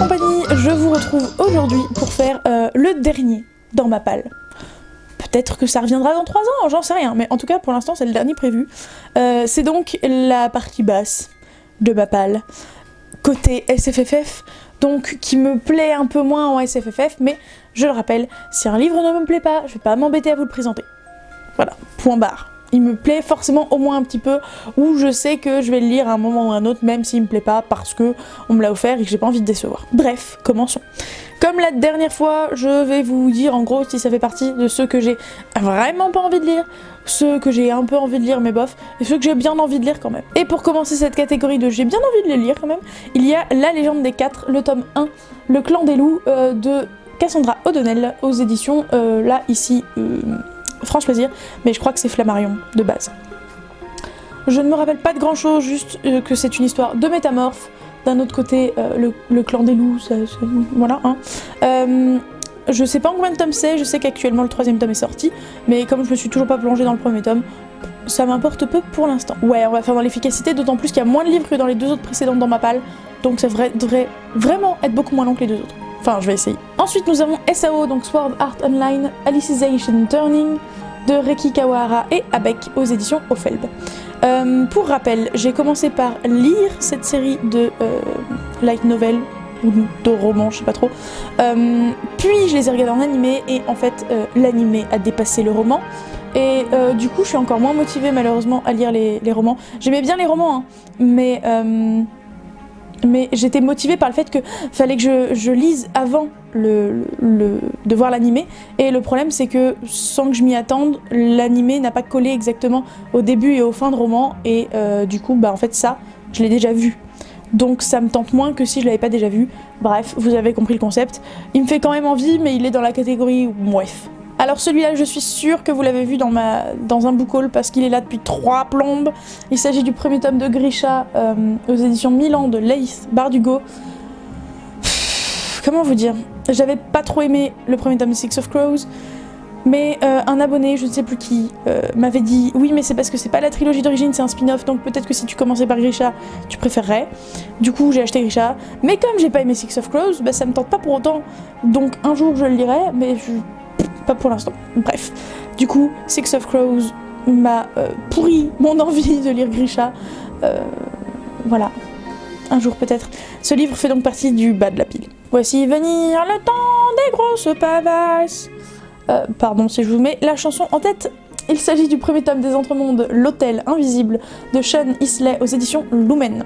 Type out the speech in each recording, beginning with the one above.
compagnie, je vous retrouve aujourd'hui pour faire le dernier dans ma palle. Peut-être que ça reviendra dans 3 ans, j'en sais rien, mais en tout cas pour l'instant c'est le dernier prévu. C'est donc la partie basse de ma palle, côté SFFF, donc qui me plaît un peu moins en SFFF, mais je le rappelle, si un livre ne me plaît pas, je vais pas m'embêter à vous le présenter. Voilà, point barre. Il me plaît forcément au moins un petit peu, ou je sais que je vais le lire à un moment ou à un autre, même s'il me plaît pas, parce que on me l'a offert et que j'ai pas envie de décevoir. Bref, commençons. Comme la dernière fois, je vais vous dire en gros si ça fait partie de ceux que j'ai vraiment pas envie de lire, ceux que j'ai un peu envie de lire mais bof, et ceux que j'ai bien envie de lire quand même. Et pour commencer cette catégorie de j'ai bien envie de les lire quand même, il y a La Légende des Quatre, le tome 1, Le Clan des Loups de Cassandra O'Donnell aux éditions, là ici... France Plaisir, mais je crois que c'est Flammarion de base. Je ne me rappelle pas de grand chose, juste que c'est une histoire de métamorphe. D'un autre côté, le clan des loups, voilà. Hein. Je sais pas en combien de tomes c'est, je sais qu'actuellement le 3e tome est sorti, mais comme je me suis toujours pas plongée dans le premier tome, ça m'importe peu pour l'instant. Ouais, on va faire dans l'efficacité, d'autant plus qu'il y a moins de livres que dans les 2 autres précédentes dans ma palle, donc ça devrait vraiment être beaucoup moins long que les 2 autres. Enfin, je vais essayer. Ensuite, nous avons SAO, donc Sword Art Online, Alicization Turning, de Reiki Kawahara et Abek aux éditions Ophelb. Pour rappel, j'ai commencé par lire cette série de light novel, ou de romans, je sais pas trop. Puis je les ai regardés en animé, et en fait, l'animé a dépassé le roman. Et du coup, je suis encore moins motivée, malheureusement, à lire les romans. J'aimais bien les romans, hein, mais j'étais motivée par le fait que fallait que je lise avant de voir l'animé, et le problème c'est que sans que je m'y attende, l'animé n'a pas collé exactement au début et au fin de roman, et du coup bah en fait ça je l'ai déjà vu, donc ça me tente moins que si je l'avais pas déjà vu. Bref, vous avez compris le concept, il me fait quand même envie, mais il est dans la catégorie bref. Alors celui-là, je suis sûre que vous l'avez vu dans un book haul parce qu'il est là depuis 3 plombes. Il s'agit du premier tome de Grisha aux éditions Milan de Leith Bardugo. Comment vous dire? J'avais pas trop aimé le premier tome de Six of Crows, mais un abonné, je ne sais plus qui, m'avait dit « Oui, mais c'est parce que c'est pas la trilogie d'origine, c'est un spin-off, donc peut-être que si tu commençais par Grisha, tu préférerais. » Du coup, j'ai acheté Grisha, mais comme j'ai pas aimé Six of Crows, bah, ça me tente pas pour autant. Donc un jour, je le lirai, mais pas pour l'instant. Bref. Du coup, Six of Crows m'a pourri mon envie de lire Grisha. Voilà. Un jour peut-être. Ce livre fait donc partie du bas de la pile. Voici venir le temps des grosses pavasses. Pardon si je vous mets la chanson en tête. Il s'agit du premier tome des Entremondes, L'Hôtel Invisible de Sean Isley aux éditions Lumen.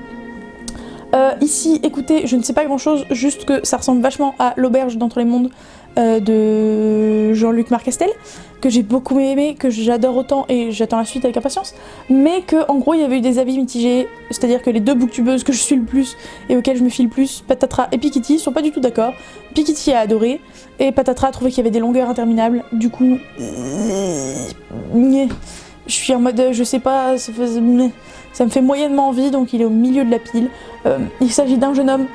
Ici, écoutez, je ne sais pas grand chose, juste que ça ressemble vachement à L'Auberge d'Entre les Mondes de Jean-Luc Marcastel, que j'ai beaucoup aimé, que j'adore autant et j'attends la suite avec impatience, mais que en gros il y avait eu des avis mitigés, c'est-à-dire que les 2 booktubeuses que je suis le plus et auxquelles je me fie le plus, Patatra et Pikiti, sont pas du tout d'accord. Pikiti a adoré et Patatra a trouvé qu'il y avait des longueurs interminables, du coup je suis en mode je sais pas, ça me fait moyennement envie, donc il est au milieu de la pile. Il s'agit d'un jeune homme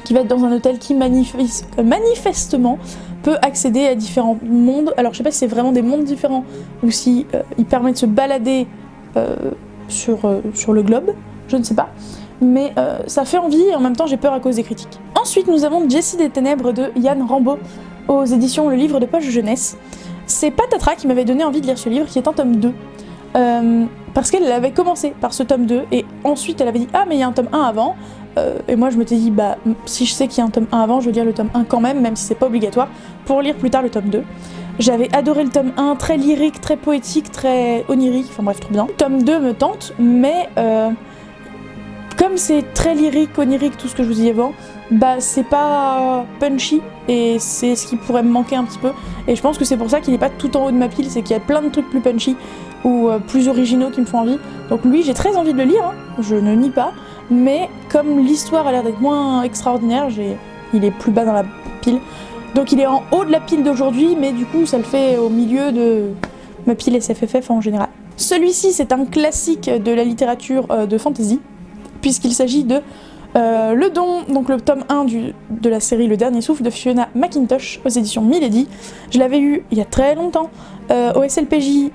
qui va être dans un hôtel qui manifestement peut accéder à différents mondes. Alors je sais pas si c'est vraiment des mondes différents ou si il permet de se balader sur le globe, je ne sais pas. Mais ça fait envie et en même temps j'ai peur à cause des critiques. Ensuite nous avons Jessie des Ténèbres de Yann Rambaud aux éditions Le Livre de Poche Jeunesse. C'est Patatra qui m'avait donné envie de lire ce livre qui est en tome 2. Parce qu'elle avait commencé par ce tome 2 et ensuite elle avait dit « Ah mais il y a un tome 1 avant ». Et moi je m'étais dit bah si je sais qu'il y a un tome 1 avant, je veux lire le tome 1 quand même si c'est pas obligatoire, pour lire plus tard le tome 2. J'avais adoré le tome 1, très lyrique, très poétique, très onirique, enfin bref, trop bien. Le tome 2 me tente, mais comme c'est très lyrique, onirique, tout ce que je vous dis avant, bah c'est pas punchy, et c'est ce qui pourrait me manquer un petit peu. Et je pense que c'est pour ça qu'il est pas tout en haut de ma pile, c'est qu'il y a plein de trucs plus punchy, ou plus originaux qui me font envie. Donc lui, j'ai très envie de le lire, hein, je ne nie pas. Mais comme l'histoire a l'air d'être moins extraordinaire, il est plus bas dans la pile. Donc il est en haut de la pile d'aujourd'hui, mais du coup ça le fait au milieu de ma pile SFFF en général. Celui-ci c'est un classique de la littérature de fantasy, puisqu'il s'agit de Le Don, donc le tome 1 de la série Le Dernier Souffle de Fiona McIntosh aux éditions Milady. Je l'avais eu il y a très longtemps au SLPJ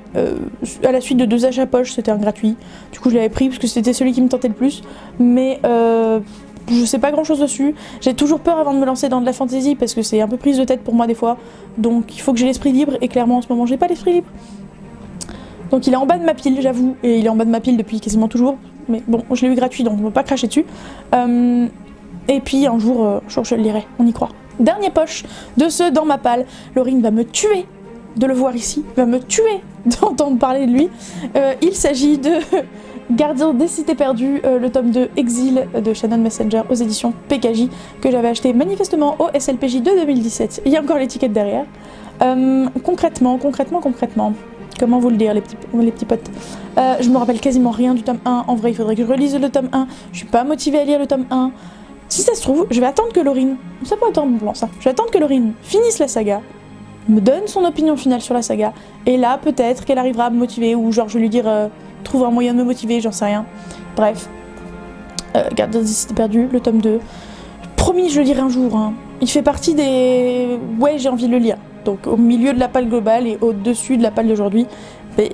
à la suite de 2 achats poche, c'était un gratuit. Du coup je l'avais pris parce que c'était celui qui me tentait le plus, mais je sais pas grand chose dessus. J'ai toujours peur avant de me lancer dans de la fantasy parce que c'est un peu prise de tête pour moi des fois. Donc il faut que j'ai l'esprit libre et clairement en ce moment j'ai pas l'esprit libre. Donc il est en bas de ma pile, j'avoue, et il est en bas de ma pile depuis quasiment toujours. Mais bon, je l'ai eu gratuit donc on va pas cracher dessus. Et puis un jour je le lirai, on y croit. Dernier poche de ce dans ma palle. Laurine va me tuer de le voir ici, va me tuer d'entendre parler de lui. Il s'agit de Gardien des Cités Perdues, le tome 2 Exil de Shannon Messenger aux éditions PKJ, que j'avais acheté manifestement au SLPJ de 2017. Il y a encore l'étiquette derrière. Concrètement, comment vous le dire les petits potes, je me rappelle quasiment rien du tome 1. En vrai, il faudrait que je relise le tome 1. Je suis pas motivée à lire le tome 1. Si ça se trouve, je vais attendre que Laurine, ça peut attendre mon plan ça, je vais attendre que Laurine finisse la saga, me donne son opinion finale sur la saga, et là peut-être qu'elle arrivera à me motiver, ou genre je vais lui dire trouve un moyen de me motiver, j'en sais rien. Bref, Gardien des Cités Perdues, le tome 2, promis je le lirai un jour, hein. Il fait partie des... ouais j'ai envie de le lire, donc au milieu de la palle globale et au-dessus de la palle d'aujourd'hui, mais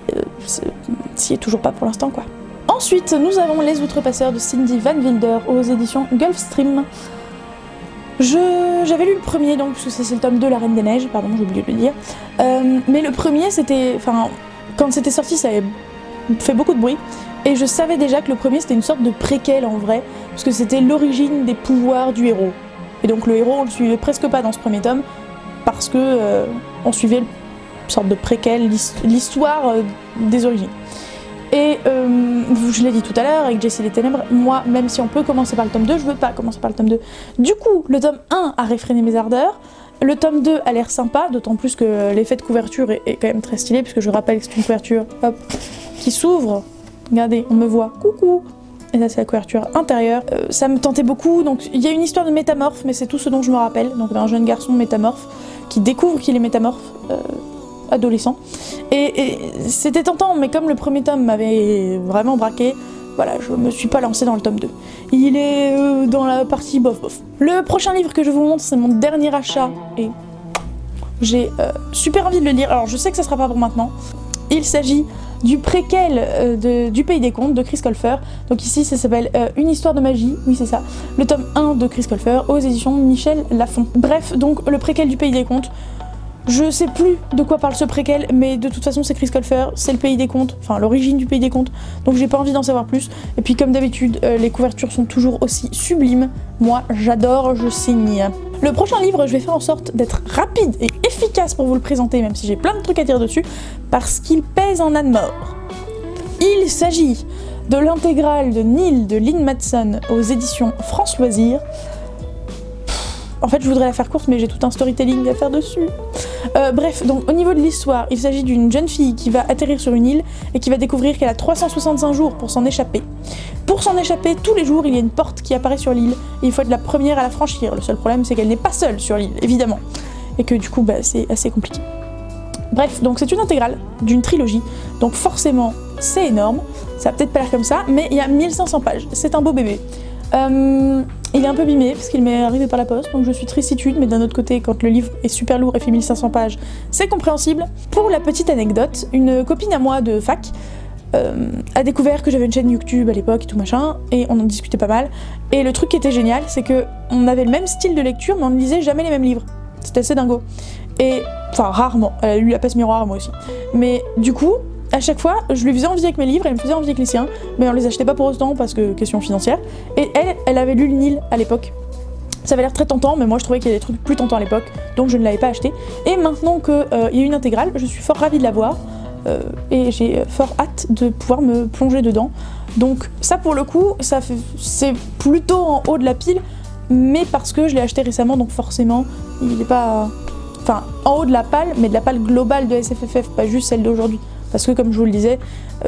s'y est toujours pas pour l'instant quoi. Ensuite, nous avons Les Outrepasseurs de Cindy Van Wilder aux éditions Gulfstream. J'avais lu le premier, donc, parce que c'est le tome 2, La Reine des Neiges, pardon, j'ai oublié de le dire. Mais le premier, c'était... Enfin, quand c'était sorti, ça avait fait beaucoup de bruit. Et je savais déjà que le premier, c'était une sorte de préquel, en vrai, parce que c'était l'origine des pouvoirs du héros. Et donc, le héros, on le suivait presque pas dans ce premier tome, parce que on suivait une sorte de préquel, l'histoire des origines. Et je l'ai dit tout à l'heure avec Jessie les Ténèbres, moi même si on peut commencer par le tome 2, je veux pas commencer par le tome 2. Du coup, le tome 1 a réfréné mes ardeurs, le tome 2 a l'air sympa, d'autant plus que l'effet de couverture est quand même très stylé, puisque je rappelle que c'est une couverture hop, qui s'ouvre, regardez, on me voit, coucou. Et là c'est la couverture intérieure, ça me tentait beaucoup, donc il y a une histoire de métamorphe, mais c'est tout ce dont je me rappelle, donc d'un jeune garçon métamorphe qui découvre qu'il est métamorphe, adolescent, et c'était tentant, mais comme le premier tome m'avait vraiment braqué, voilà, je me suis pas lancée dans le tome 2. Il est dans la partie bof bof. Le prochain livre que je vous montre, c'est mon dernier achat, et j'ai super envie de le lire, alors je sais que ça sera pas pour maintenant. Il s'agit du préquel du Pays des Contes de Chris Colfer. Donc ici ça s'appelle Une histoire de magie, oui c'est ça, le tome 1 de Chris Colfer aux éditions Michel Lafon. Bref, donc le préquel du Pays des Contes. Je sais plus de quoi parle ce préquel, mais de toute façon c'est Chris Colfer, c'est le Pays des Contes, enfin l'origine du Pays des Contes, donc j'ai pas envie d'en savoir plus. Et puis comme d'habitude, les couvertures sont toujours aussi sublimes, moi j'adore, je signe. Le prochain livre, je vais faire en sorte d'être rapide et efficace pour vous le présenter, même si j'ai plein de trucs à dire dessus, parce qu'il pèse en âne mort. Il s'agit de l'intégrale de Nil de Lynn Matson aux éditions France Loisirs. En fait, je voudrais la faire courte, mais j'ai tout un storytelling à faire dessus. Bref, donc au niveau de l'histoire, il s'agit d'une jeune fille qui va atterrir sur une île et qui va découvrir qu'elle a 365 jours pour s'en échapper. Pour s'en échapper, tous les jours, il y a une porte qui apparaît sur l'île et il faut être la première à la franchir. Le seul problème, c'est qu'elle n'est pas seule sur l'île, évidemment. Et que du coup, bah, c'est assez compliqué. Bref, donc c'est une intégrale d'une trilogie, donc forcément, c'est énorme. Ça va peut-être pas l'air comme ça, mais il y a 1500 pages. C'est un beau bébé. Il est un peu bimé parce qu'il m'est arrivé par la poste, donc je suis tristitude, mais d'un autre côté, quand le livre est super lourd et fait 1500 pages, c'est compréhensible. Pour la petite anecdote, une copine à moi de fac a découvert que j'avais une chaîne YouTube à l'époque et tout machin, et on en discutait pas mal. Et le truc qui était génial, c'est que on avait le même style de lecture, mais on ne lisait jamais les mêmes livres. C'était assez dingo. Et enfin rarement, elle a lu La Passe Miroir, moi aussi. Mais du coup, à chaque fois, je lui faisais envie avec mes livres, elle me faisait envie avec les siens, mais on les achetait pas pour autant parce que question financière. Et elle avait lu le Nil à l'époque. Ça avait l'air très tentant, mais moi je trouvais qu'il y avait des trucs plus tentants à l'époque, donc je ne l'avais pas acheté. Et maintenant qu'il y a une intégrale, je suis fort ravie de la voir, et j'ai fort hâte de pouvoir me plonger dedans. Donc ça pour le coup, c'est plutôt en haut de la pile, mais parce que je l'ai acheté récemment, donc forcément, il n'est pas... Enfin, en haut de la palle, mais de la palle globale de SFFF, pas juste celle d'aujourd'hui. Parce que comme je vous le disais,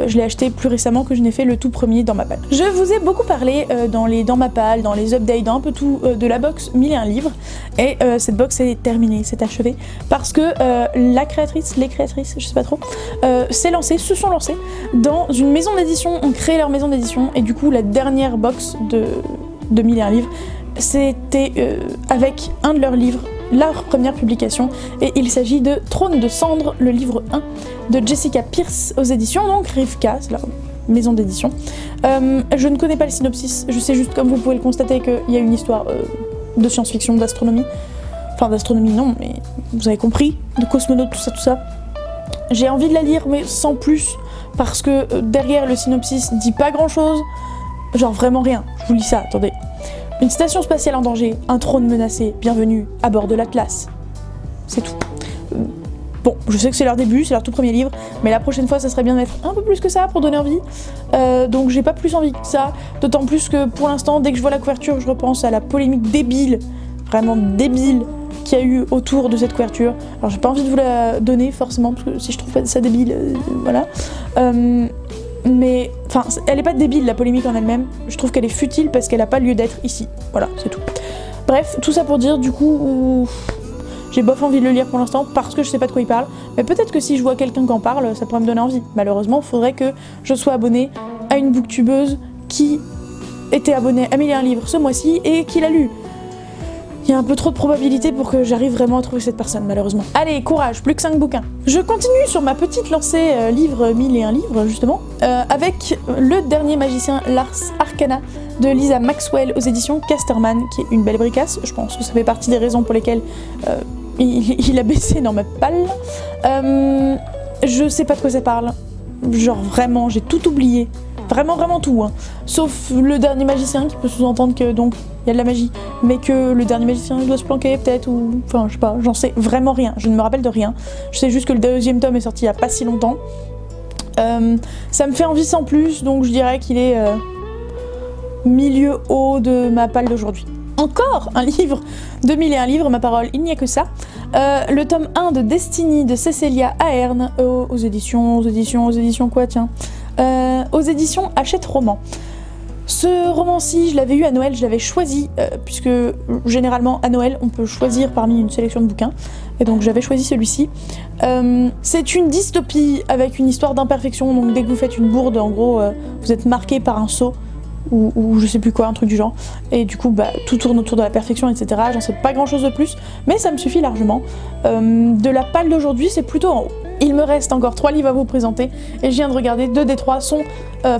je l'ai acheté plus récemment que je n'ai fait le tout premier dans ma palle. Je vous ai beaucoup parlé dans ma palle, dans les updates, dans un peu tout de la box 1001 livres. Et cette box est terminée, c'est achevé. Parce que les créatrices, je sais pas trop, se sont lancées dans une maison d'édition, ont créé leur maison d'édition. Et du coup, la dernière box de 1001 livres, c'était avec un de leurs livres, leur première publication, et il s'agit de Trône de cendre, le livre 1 de Jessica Pierce aux éditions donc Rivka, c'est leur maison d'édition. Je ne connais pas le synopsis, je sais juste, comme vous pouvez le constater, qu'il y a une histoire de science-fiction, d'astronomie. Enfin, d'astronomie non, mais vous avez compris, de cosmonautes, tout ça. J'ai envie de la lire, mais sans plus, parce que derrière le synopsis dit pas grand-chose. Genre vraiment rien, je vous lis ça, attendez. Une station spatiale en danger, un trône menacé, bienvenue à bord de l'Atlas. C'est tout. Bon, je sais que c'est leur début, c'est leur tout premier livre, mais la prochaine fois, ça serait bien de mettre un peu plus que ça pour donner envie. Donc j'ai pas plus envie que ça, d'autant plus que pour l'instant, dès que je vois la couverture, je repense à la polémique débile, vraiment débile, qu'il y a eu autour de cette couverture. Alors j'ai pas envie de vous la donner forcément, parce que si je trouve ça débile, voilà. Mais, enfin, elle est pas débile la polémique en elle-même, je trouve qu'elle est futile parce qu'elle a pas lieu d'être ici. Voilà, c'est tout. Bref, tout ça pour dire, du coup, j'ai bof envie de le lire pour l'instant parce que je sais pas de quoi il parle, mais peut-être que si je vois quelqu'un qui en parle, ça pourrait me donner envie. Malheureusement, il faudrait que je sois abonnée à une booktubeuse qui était abonnée à 1001 livres ce mois-ci et qui l'a lu. Il y a un peu trop de probabilité pour que j'arrive vraiment à trouver cette personne, malheureusement. Allez, courage, plus que 5 bouquins. Je continue sur ma petite lancée livre 1001 livres, justement, avec Le Dernier Magicien Lars Arcana de Lisa Maxwell aux éditions Casterman, qui est une belle bricasse. Je pense que ça fait partie des raisons pour lesquelles il a baissé dans ma palle. Je sais pas de quoi ça parle. Genre vraiment, j'ai tout oublié. Vraiment tout, hein. Sauf le dernier magicien qui peut sous-entendre que donc il y a de la magie, mais que le dernier magicien il doit se planquer peut-être, ou enfin je sais pas, j'en sais vraiment rien, je ne me rappelle de rien. Je sais juste que le deuxième tome est sorti il y a pas si longtemps. Ça me fait envie sans plus, donc je dirais qu'il est milieu haut de ma palle d'aujourd'hui. Encore un livre de 1001 livres, ma parole, il n'y a que ça. Le tome 1 de Destiny de Cécilia Ahern aux éditions quoi, tiens, aux éditions Hachette Roman. Ce roman-ci, je l'avais eu à Noël, je l'avais choisi, puisque généralement à Noël, on peut choisir parmi une sélection de bouquins, et donc j'avais choisi celui-ci. C'est une dystopie avec une histoire d'imperfection, donc dès que vous faites une bourde, en gros, vous êtes marqué par un sceau, ou je sais plus quoi, un truc du genre, et du coup, bah, tout tourne autour de la perfection, etc. J'en sais pas grand-chose de plus, mais ça me suffit largement. De la palle d'aujourd'hui, c'est plutôt en haut. Il me reste encore 3 livres à vous présenter, et je viens de regarder, 2 des 3 sont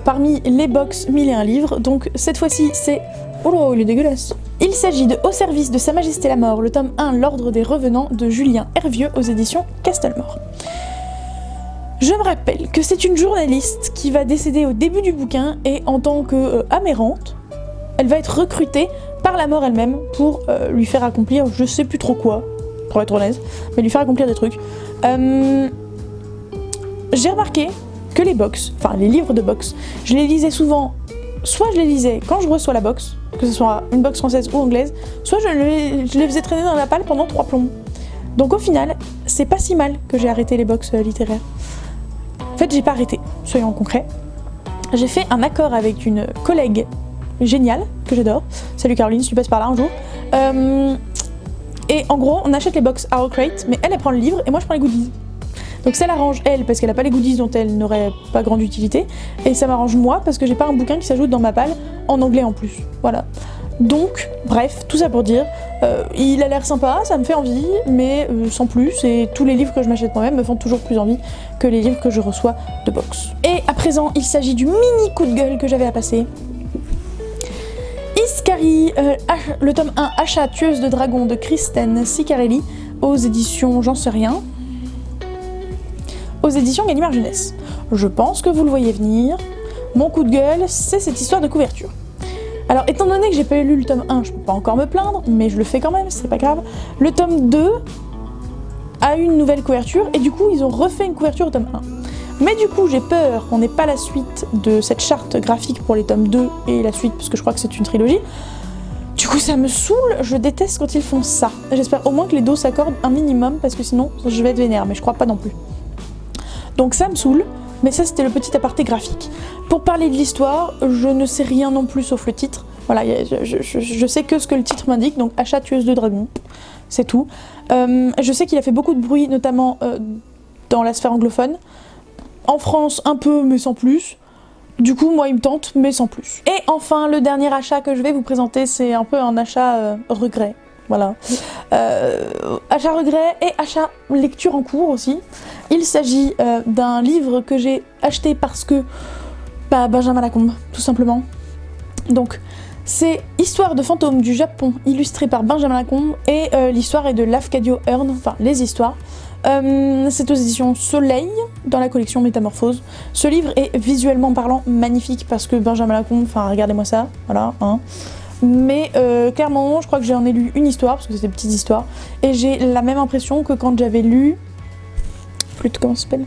parmi les box 1001 livres, donc cette fois-ci c'est... Oh là, il est dégueulasse. Il s'agit de Au service de Sa Majesté la Mort, le tome 1, L'Ordre des Revenants, de Julien Hervieux aux éditions Castelmore. Je me rappelle que c'est une journaliste qui va décéder au début du bouquin, et en tant que amérante, elle va être recrutée par la mort elle-même pour lui faire accomplir je sais plus trop quoi, pour être honnête, mais lui faire accomplir des trucs. J'ai remarqué que les box, enfin les livres de box, je les lisais souvent, soit je les lisais quand je reçois la box, que ce soit une box française ou anglaise, soit je les faisais traîner dans la palle pendant 3 plombs. Donc au final, c'est pas si mal que j'ai arrêté les box littéraires. En fait, j'ai pas arrêté, soyons concrets. J'ai fait un accord avec une collègue géniale, que j'adore. Salut Caroline, si tu passes par là un jour. Et en gros, on achète les box à Our Crate, mais elle prend le livre et moi je prends les goodies. Donc ça l'arrange elle parce qu'elle a pas les goodies dont elle n'aurait pas grande utilité, et ça m'arrange moi parce que j'ai pas un bouquin qui s'ajoute dans ma palle en anglais en plus. Voilà. Donc, bref, tout ça pour dire, il a l'air sympa, ça me fait envie, mais sans plus, et tous les livres que je m'achète moi-même me font toujours plus envie que les livres que je reçois de box. Et à présent, il s'agit du mini coup de gueule que j'avais à passer. Iscari, le tome 1, Achat tueuse de dragons de Kristen Ciccarelli, aux éditions J'en sais rien, aux éditions Gallimard Jeunesse. Je pense que vous le voyez venir. Mon coup de gueule, c'est cette histoire de couverture. Alors, étant donné que j'ai pas lu le tome 1, je peux pas encore me plaindre, mais je le fais quand même, c'est pas grave. Le tome 2 a eu une nouvelle couverture, et du coup, ils ont refait une couverture au tome 1. Mais du coup, j'ai peur qu'on n'ait pas la suite de cette charte graphique pour les tomes 2 et la suite, parce que je crois que c'est une trilogie. Du coup, ça me saoule, je déteste quand ils font ça. J'espère au moins que les dos s'accordent un minimum, parce que sinon, je vais être vénère, mais je crois pas non plus. Donc ça me saoule, mais ça c'était le petit aparté graphique. Pour parler de l'histoire, je ne sais rien non plus sauf le titre. Voilà, je sais que ce que le titre m'indique, donc Achat tueuse de dragons, c'est tout. Je sais qu'il a fait beaucoup de bruit, notamment dans la sphère anglophone. En France, un peu, mais sans plus. Du coup, moi, il me tente, mais sans plus. Et enfin, le dernier achat que je vais vous présenter, c'est un peu un achat regret. Voilà. Achat regret et achat lecture en cours aussi. Il s'agit d'un livre que j'ai acheté parce que Benjamin Lacombe, tout simplement. Donc, c'est Histoire de fantômes du Japon, illustré par Benjamin Lacombe, et l'histoire est de Lafcadio Hearn, enfin les histoires. C'est aux éditions Soleil, dans la collection Métamorphose. Ce livre est visuellement parlant magnifique, parce que Benjamin Lacombe, enfin regardez-moi ça, voilà, hein. Mais clairement, je crois que j'en ai lu une histoire, parce que c'est des petites histoires, et j'ai la même impression que quand j'avais lu... Comment ça s'appelle ?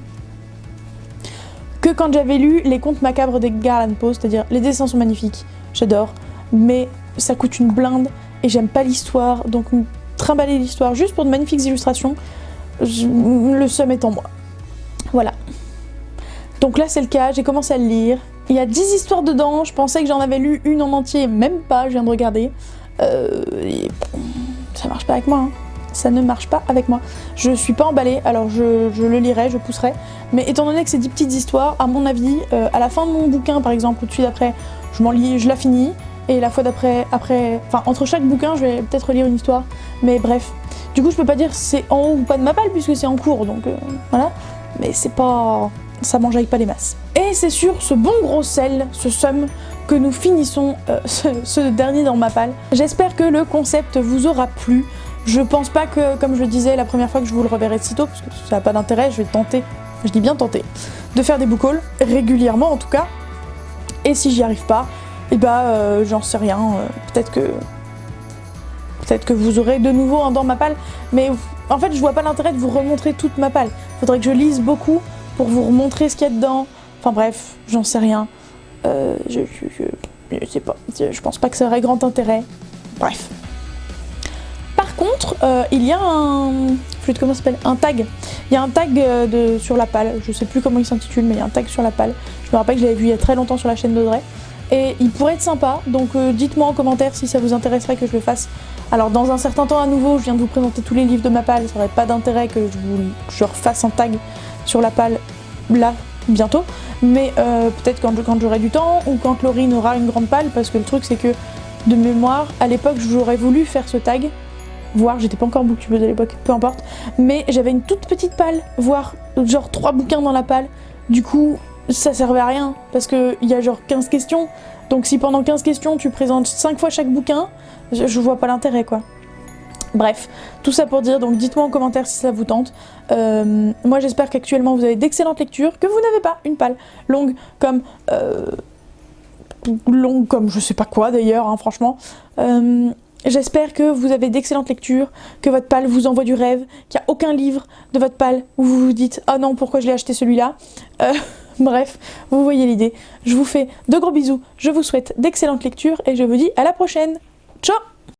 Que quand j'avais lu Les Contes Macabres d'Edgar Allan Poe, c'est-à-dire les dessins sont magnifiques, j'adore, mais ça coûte une blinde et j'aime pas l'histoire, donc trimballer l'histoire juste pour de magnifiques illustrations, le seum est en moi. Voilà. Donc là c'est le cas, j'ai commencé à le lire. Il y a 10 histoires dedans, je pensais que j'en avais lu une en entier, même pas, je viens de regarder. Ça marche pas avec moi, hein. Ça ne marche pas avec moi. Je suis pas emballée, alors je le lirai, je pousserai. Mais étant donné que c'est 10 petites histoires, à mon avis, à la fin de mon bouquin par exemple, ou de suite d'après, je la finis. Et la fois d'après, enfin entre chaque bouquin, je vais peut-être lire une histoire. Mais bref, du coup je peux pas dire si c'est en haut ou pas de ma palle puisque c'est en cours, donc voilà. Mais c'est pas... ça m'enjaille pas les masses. Et c'est sur ce bon gros sel, ce somme, que nous finissons ce dernier dans ma palle. J'espère que le concept vous aura plu. Je pense pas que, comme je le disais la première fois, que je vous le reverrai de sitôt, parce que ça n'a pas d'intérêt, je vais tenter, je dis bien tenter, de faire des book hauls, régulièrement en tout cas. Et si j'y arrive pas, et j'en sais rien, peut-être que vous aurez de nouveau un dans ma palle, mais en fait je vois pas l'intérêt de vous remontrer toute ma palle. Faudrait que je lise beaucoup pour vous remontrer ce qu'il y a dedans, enfin bref, j'en sais rien. Je sais pas, je pense pas que ça aurait grand intérêt, bref. Par contre, il y a un tag. Il y a un tag sur la palle, je sais plus comment il s'intitule, mais il y a un tag sur la palle. Je me rappelle que je l'avais vu il y a très longtemps sur la chaîne d'Audrey. Et il pourrait être sympa, donc dites-moi en commentaire si ça vous intéresserait que je le fasse. Alors dans un certain temps à nouveau, je viens de vous présenter tous les livres de ma palle, ça n'aurait pas d'intérêt que je refasse un tag sur la palle là, bientôt. Mais peut-être quand j'aurai du temps, ou quand Laurine aura une grande palle, parce que le truc c'est que, de mémoire, à l'époque j'aurais voulu faire ce tag, voire j'étais pas encore booktubeuse à l'époque, peu importe, mais j'avais une toute petite palle, voire genre 3 bouquins dans la palle, du coup ça servait à rien, parce qu'il y a genre 15 questions, donc si pendant 15 questions tu présentes 5 fois chaque bouquin, je vois pas l'intérêt quoi. Bref, tout ça pour dire, donc dites-moi en commentaire si ça vous tente. Moi j'espère qu'actuellement vous avez d'excellentes lectures, que vous n'avez pas une palle longue comme je sais pas quoi d'ailleurs, hein, franchement. J'espère que vous avez d'excellentes lectures, que votre palle vous envoie du rêve, qu'il n'y a aucun livre de votre palle où vous vous dites « Ah non, pourquoi je l'ai acheté celui-là ?» Bref, vous voyez l'idée. Je vous fais de gros bisous, je vous souhaite d'excellentes lectures et je vous dis à la prochaine. Ciao!